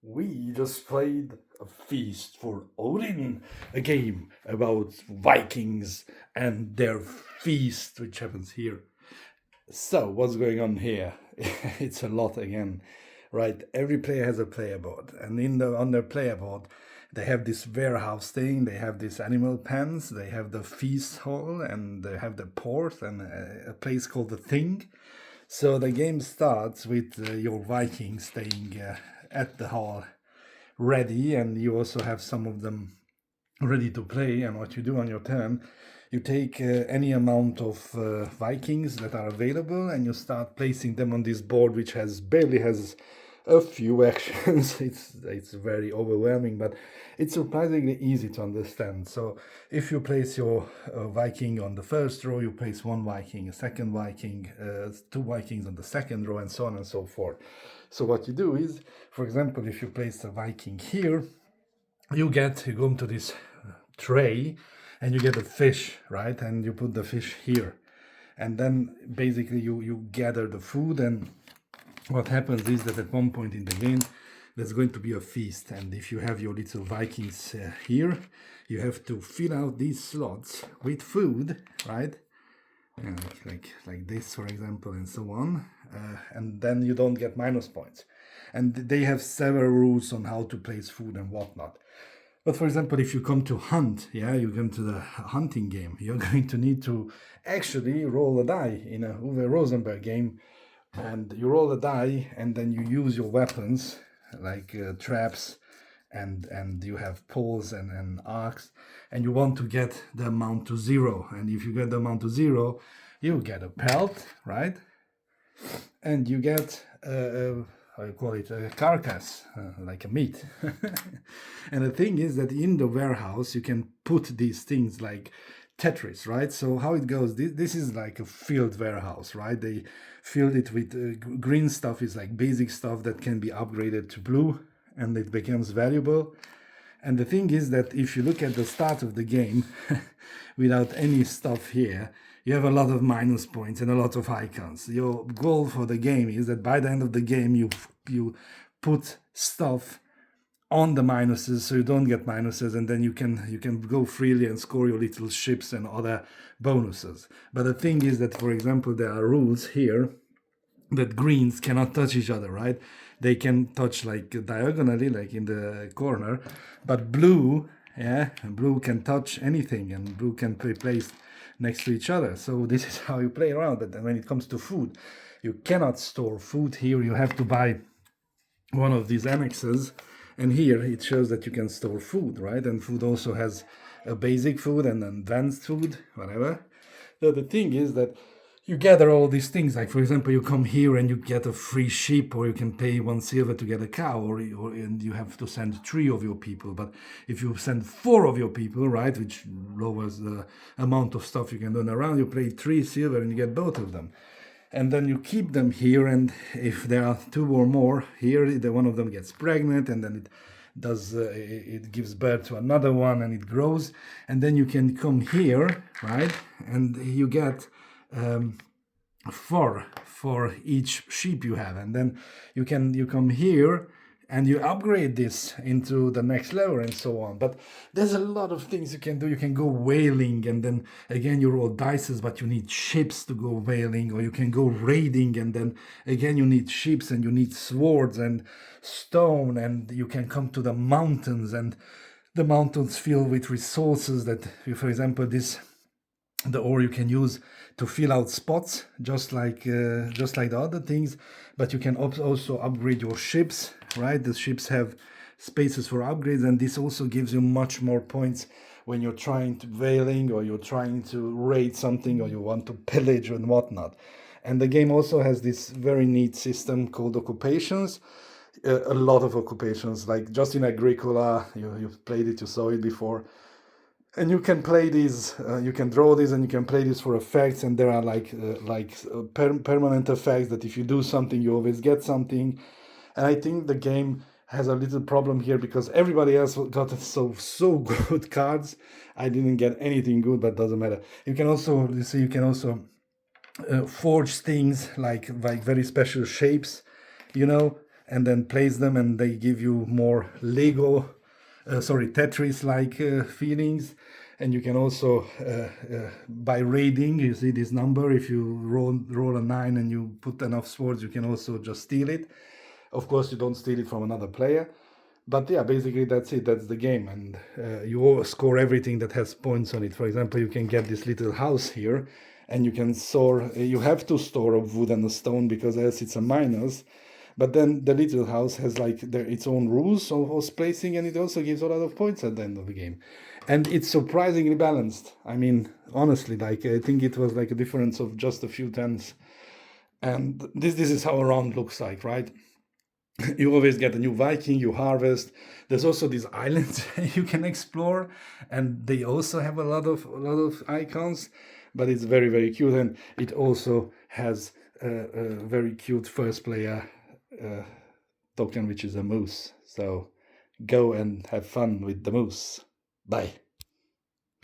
We just played a feast for Odin, a game about Vikings and their feast, which happens here. So, what's going on here? It's a lot again, right? Every player has a player board, and on their player board, they have this warehouse thing. They have these animal pens. They have the feast hall, and they have the port, and a place called the Thing. So the game starts with your Vikings staying at the hall ready, and you also have some of them ready to play. And what you do on your turn, you take any amount of Vikings that are available, and you start placing them on this board, which has barely has a few actions. It's very overwhelming, but it's surprisingly easy to understand. So if you place your Viking on the first row, you place one Viking, a second Viking, two Vikings on the second row, and so on and so forth. So what you do is, for example, if you place a Viking here, you go into this tray and you get a fish, right? And you put the fish here. And then basically you gather the food, and what happens is that at one point in the game, there's going to be a feast. And if you have your little Vikings here, you have to fill out these slots with food, right? Like this, for example, and so on. And then you don't get minus points. And they have several rules on how to place food and whatnot. But for example, if you come to hunt, you come to the hunting game, you're going to need to actually roll a die in a Uwe Rosenberg game. And you roll a die, and then you use your weapons like traps, and you have poles and arcs, and you want to get the amount to 0. And if you get the amount to 0, you get a pelt, right? And you get how you call it, a carcass, like a meat. And the thing is that in the warehouse you can put these things like Tetris, right? So how it goes, this is like a field warehouse, right? They filled it with green stuff, is like basic stuff that can be upgraded to blue, and it becomes valuable. And the thing is that if you look at the start of the game, without any stuff here, you have a lot of minus points and a lot of icons. Your goal for the game is that by the end of the game, you put stuff on the minuses so you don't get minuses, and then you can go freely and score your little ships and other bonuses. But the thing is that, for example, there are rules here that greens cannot touch each other, right? They can touch like diagonally, like in the corner, but blue can touch anything, and blue can be placed next to each other. So this is how you play around. But then when it comes to food, you cannot store food here. You have to buy one of these annexes, and here it shows that you can store food, right? And food also has a basic food and advanced food, whatever. So the thing is that you gather all these things. Like, for example, you come here and you get a free sheep, or you can pay 1 silver to get a cow, and you have to send 3 of your people. But if you send 4 of your people, right, which lowers the amount of stuff you can do around, you pay 3 silver and you get both of them. And then you keep them here, and if there are 2 or more here, one of them gets pregnant, and then it gives birth to another one, and it grows. And then you can come here, right, and you get 4 for each sheep you have, and then you come here and you upgrade this into the next level and so on. But there's a lot of things you can do. You can go whaling, and then again you roll dices, but you need ships to go whaling. Or you can go raiding, and then again you need ships, and you need swords and stone, and you can come to the mountains, and the mountains fill with resources that, for example, the ore you can use to fill out spots, just like the other things. But you can also upgrade your ships, right? The ships have spaces for upgrades, and this also gives you much more points when you're trying to whaling, or you're trying to raid something, or you want to pillage and whatnot. And the game also has this very neat system called occupations. A lot of occupations, like just in Agricola, you've played it, you saw it before. And you can play these, you can draw these, and you can play these for effects. And there are permanent effects that if you do something, you always get something. And I think the game has a little problem here, because everybody else got so good cards. I didn't get anything good, but doesn't matter. You can also forge things like very special shapes, and then place them, and they give you more Tetris-like feelings. And you can also, by raiding, you see this number, if you roll a 9 and you put enough swords, you can also just steal it. Of course, you don't steal it from another player. But yeah, basically that's it, that's the game. And you all score everything that has points on it. For example, you can get this little house here, and you can store, you have to store a wood and a stone, because else it's a minus. But then the little house has like its own rules of house placing, and it also gives a lot of points at the end of the game. And it's surprisingly balanced. I mean, honestly, like I think it was like a difference of just a few tens. And this is how a round looks like, right? You always get a new Viking, you harvest. There's also these islands you can explore, and they also have a lot of icons. But it's very, very cute, and it also has a very cute first player token, which is a moose. So go and have fun with the moose. Bye.